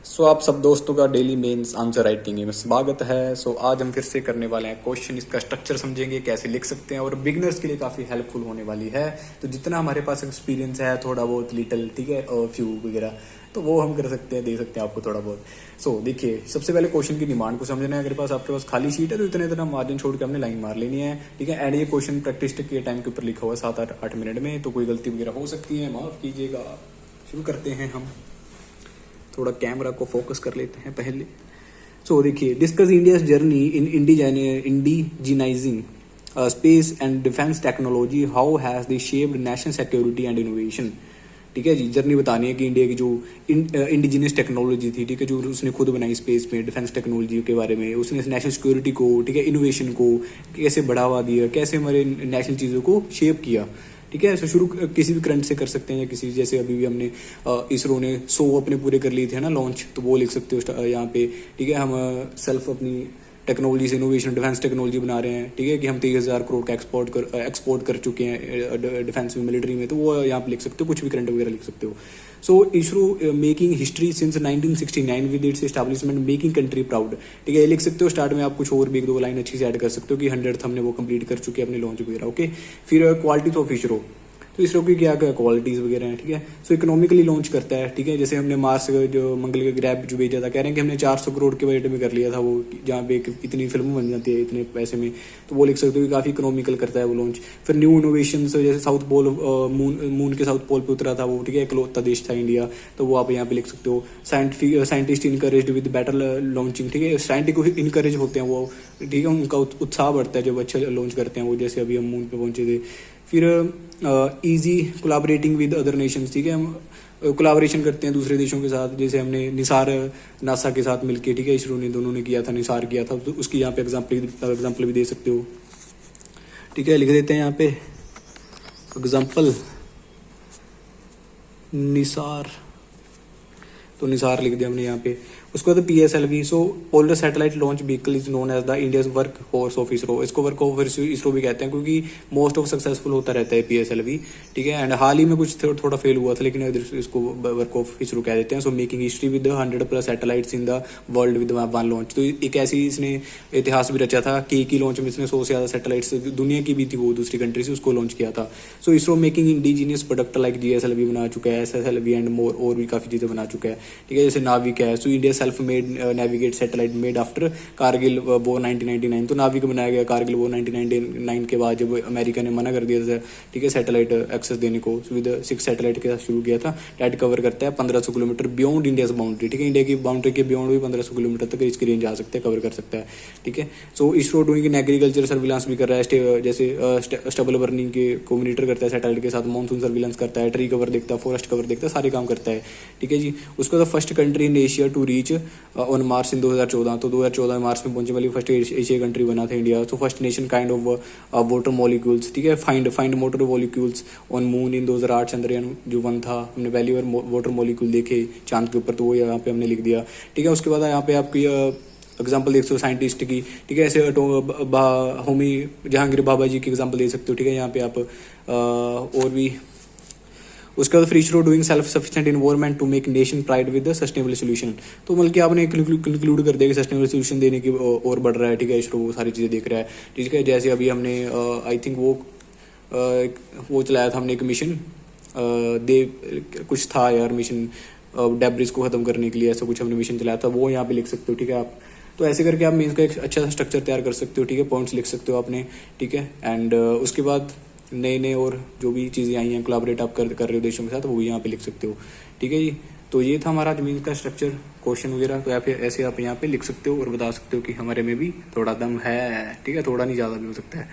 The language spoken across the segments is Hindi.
आप सब दोस्तों का डेली मेंस आंसर राइटिंग में स्वागत है। आज हम फिर से करने वाले हैं क्वेश्चन। इसका स्ट्रक्चर समझेंगे, कैसे लिख सकते हैं, और बिगनर्स के लिए काफ़ी हेल्पफुल होने वाली है। तो जितना हमारे पास एक्सपीरियंस है, थोड़ा बहुत लिटिल, ठीक है, और फ्यू वगैरह, तो वो हम कर सकते हैं, दे सकते हैं आपको थोड़ा बहुत। देखिए, सबसे पहले क्वेश्चन की डिमांड को समझना है। अगर आपके पास खाली शीट है तो इतना इतना मार्जिन छोड़ के हमने लाइन मार लेनी है, ठीक है। एंड ये क्वेश्चन प्रैक्टिस के टाइम के ऊपर लिखा हुआ है 7-8 मिनट में, तो कोई गलती वगैरह हो सकती है, माफ़ कीजिएगा। शुरू करते हैं हम। थोड़ा कैमरा को फोकस कर लेते हैं पहले। देखिए, discuss India journey in indigenising space and defence technology, how has they shaped national security and innovation. ठीक है जी, जर्नी बतानी है कि इंडिया की जो इंडिजिनियस टेक्नोलॉजी थी, ठीक है, जो उसने खुद बनाई स्पेस में, डिफेंस टेक्नोलॉजी के बारे में, उसने नेशनल सिक्योरिटी को, ठीक है, इनोवेशन को कैसे बढ़ावा दिया, कैसे हमारे नेशनल चीज़ों को शेप किया। ठीक है, शुरू किसी भी करंट से कर सकते हैं, या किसी, जैसे अभी भी हमने इसरो ने 100 अपने पूरे कर लिए थे ना लॉन्च, तो वो लिख सकते हो यहाँ पे। ठीक है, हम सेल्फ अपनी टेक्नोलॉजी से इनोवेशन डिफेंस टेक्नोलॉजी बना रहे हैं। ठीक है, कि हम 23,000 करोड़ का एक्सपोर्ट कर चुके हैं डिफेंस में, मिलिट्री में, तो वो यहाँ पे लिख सकते हो। कुछ भी करंट वगैरह लिख सकते हो। ISRO making history since 1969 with its establishment making country proud. ठीक है, ये लिख सकते हो। स्टार्ट में आप कुछ और भी 1-2 लाइन अच्छी से ऐड कर सकते हो कि 100th हमने वो कंप्लीट कर चुके हैं अपने लॉन्च वगैरह। ओके, फिर क्वालिटीज ऑफ इसरो, तो इसरो की क्या क्या क्वालिटीज वगैरह हैं। ठीक है, इकोनॉमिकली लॉन्च करता है। ठीक है, जैसे हमने मार्स जो मंगल के ग्रैब जो भेजा था, कह रहे हैं कि हमने 400 करोड़ के बजट में कर लिया था वो, जहाँ पे इतनी फिल्म बन जाती है इतने पैसे में, तो वो लिख सकते हो कि काफ़ी इकोनॉमिकल करता है वो लॉन्च। फिर न्यू इनोवेशन, जैसे साउथ पोल, मून के साउथ पोल पे उतरा था वो, ठीक है, इकलौता देश था इंडिया, तो वो आप यहाँ पे लिख सकते हो। Scientist encourage with better launching. ठीक है, साइंटिस्ट को इनकरेज होते हैं वो, ठीक है, उनका उत्साह बढ़ता है जब अच्छे लॉन्च करते हैं वो, जैसे अभी हम मून पे पहुंचे थे। फिर easy collaborating with other Nations. ठीक है, हम कोलाबरेशन करते हैं दूसरे देशों के साथ, जैसे हमने निसार नासा के साथ मिलके, ठीक है, इसरो ने, दोनों ने किया था, निसार किया था, तो उसकी यहाँ पे एग्जाम्पल भी दे सकते हो। ठीक है, लिख देते हैं यहाँ पे एग्जाम्पल निसार, तो निसार लिख दिया हमने यहाँ पे। उसके बाद PSLV, polar satellite launch vehicle is known as the India's work force of ISRO. इसको वर्क ऑफ इसरो भी कहते हैं, क्योंकि मोस्ट ऑफ सक्सेसफुल होता रहता है PSLV। ठीक है, एंड हाल ही में कुछ थोड़ा फेल हुआ था, लेकिन इसको वर्क ऑफ इसरो कह देते हैं। Making history with 100+ satellites in the world with 1 launch. तो एक ऐसी इसने इतिहास भी रचा था कि एक ही लॉन्च में इसने 100 से ज़्यादा सैटेलाइट्स, दुनिया की भी थी वो, दूसरी कंट्री से, उसको लॉन्च किया था। ISRO making indigenous product like GSLV बना चुका है, SSLV एंड मोर, और भी काफ़ी चीज़ें बना चुका है। ठीक है, जैसे नाविक है, India self made navigate satellite made after Kargil war 1999। तो नाविक बनाया गया कारगिल वॉर 1999 के बाद, जब अमेरिका ने मना कर दिया था, ठीक है, सैटेलाइट एक्सेस देने को, विद 6 सैटेलाइट के साथ शुरू किया था। डेट कवर करता है 1500 किलोमीटर बियॉन्ड इंडिया बाउंड्री। ठीक है, इंडिया की बाउंड्री के बियॉन्ड भी 1500 किलोमीटर तक इसकी रेंज आ सकते हैं, कवर कर सकता है। ठीक है, ISRO doing in agriculture surveillance भी कर रहा है, जैसे स्टबल बर्निंग के को मॉनिटर करता है सैटेलाइट के साथ, मानसून सर्विलांस करता है, ट्री कवर देखता है, फॉरेस्ट कवर देखता है, सारे काम करता है। ठीक है जी, उसको the first country in Asia to reach on Mars in 2014। तो 2014 में मार्स में पहुंचने वाली फर्स्ट एशिया कंट्री बना था India. First nation kind of water molecules. ठीक है, find water molecules on moon in 2008। Chandrayaan जो 1 था, हमने पहली बार वाटर मॉलिक्यूल देखे चांद के ऊपर, तो वो यहाँ पे हमने लिख दिया। ठीक है, उसके बाद यहाँ पे आपकी एग्जाम्पल देख सकते हो साइंटिस्ट की। ठीक है, ऐसे होमी जहांगीर बाबा जी की एग्जाम्पल दे सकते हो। ठीक है, यहाँ पे आप और भी। उसके बाद ISRO doing self sufficient environment to make nation pride with sustainable solution. तो मतलब कि आपने कंक्लूड कर दिया कि सस्टेनेबल सोल्यूशन देने की और बढ़ रहा है। ठीक है, इसरो वो सारी चीज़ें देख रहा है। ठीक है, जैसे अभी हमने आई थिंक वो चलाया था हमने एक मिशन, कुछ था यार मिशन, डेब्रिस को ख़त्म करने के लिए, ऐसा कुछ हमने मिशन चलाया था, वो यहाँ पे लिख सकते हो। ठीक है, आप तो ऐसे करके आप मीन्स का एक अच्छा सा स्ट्रक्चर तैयार कर सकते हो। ठीक है, पॉइंट्स लिख सकते हो आपने। ठीक है, एंड उसके बाद नए और जो भी चीज़ें आई हैं, कोलैबोरेट आप कर रहे हो देशों के साथ, वो भी यहाँ पे लिख सकते हो। ठीक है जी, तो ये था हमारा मीन्स का स्ट्रक्चर, क्वेश्चन वगैरह। तो ऐसे आप यहाँ पे लिख सकते हो और बता सकते हो कि हमारे में भी थोड़ा दम है। ठीक है, थोड़ा नहीं ज़्यादा भी हो सकता है।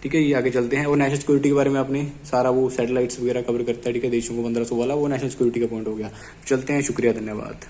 ठीक है, ये आगे चलते हैं। और नेशनल सिक्योरिटी के बारे में आपने सारा वो सैटेलाइट्स वगैरह कवर करता है। ठीक है, देशों को 1500 वाला, वो नेशनल सिक्योरिटी का पॉइंट हो गया। चलते हैं, शुक्रिया, धन्यवाद।